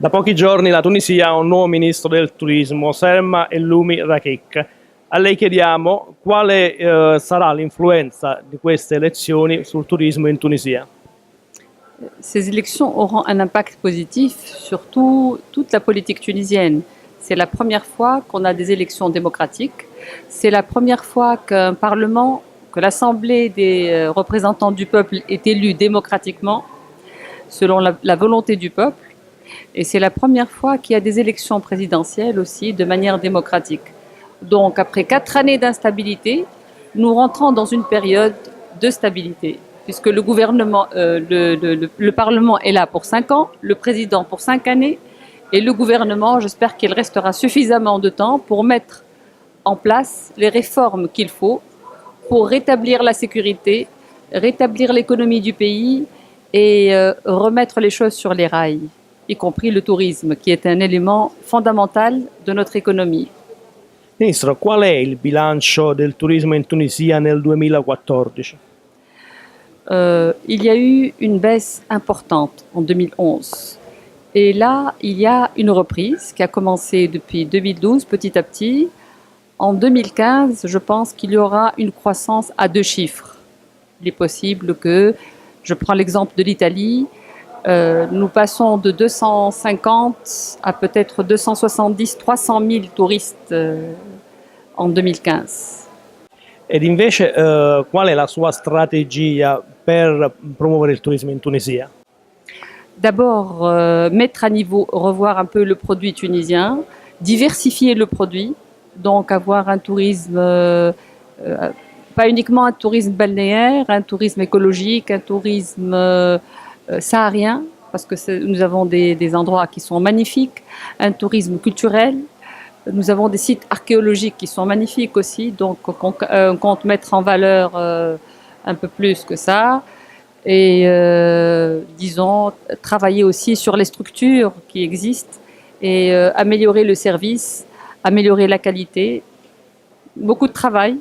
Da pochi giorni la Tunisia ha un nuovo ministro del turismo, Selma Elloumi Rakik. A lei chiediamo quale sarà l'influenza di queste elezioni sul turismo in Tunisia. Ces élections auront un impact positif sur toute la politique tunisienne. C'est la première fois qu'on a des élections démocratiques. C'est la première fois qu'un parlement, que l'Assemblée des représentants du peuple est élue démocratiquement, selon la volonté du peuple. Et c'est la première fois qu'il y a des élections présidentielles aussi de manière démocratique. Donc après 4 années d'instabilité, nous rentrons dans une période de stabilité, puisque le gouvernement, le Parlement est là pour 5 ans, le président pour 5 années, et le gouvernement, j'espère qu'il restera suffisamment de temps pour mettre en place les réformes qu'il faut pour rétablir la sécurité, rétablir l'économie du pays et remettre les choses sur les rails, y compris le tourisme, qui est un élément fondamental de notre économie. Ministro, qual è il bilancio del turismo in Tunisia nel 2014? Il y a eu une baisse importante en 2011. Et là, il y a une reprise qui a commencé depuis 2012, petit à petit. En 2015, je pense qu'il y aura une croissance à 2 chiffres. Il est possible que, je prends l'exemple de l'Italie, nous passons de 250 à peut-être 270, 300 000 touristes en 2015. Ed invece qual è la sua strategia per promuovere il turismo in Tunisia? D'abord, mettre à niveau, revoir un peu le produit tunisien, diversifier le produit, donc avoir un tourisme, pas uniquement un tourisme balnéaire, un tourisme écologique, un tourisme saharien, parce que nous avons des endroits qui sont magnifiques, un tourisme culturel, nous avons des sites archéologiques qui sont magnifiques aussi, donc on compte mettre en valeur un peu plus que ça. Et disons, travailler aussi sur les structures qui existent et améliorer le service, améliorer la qualité. Beaucoup de travail.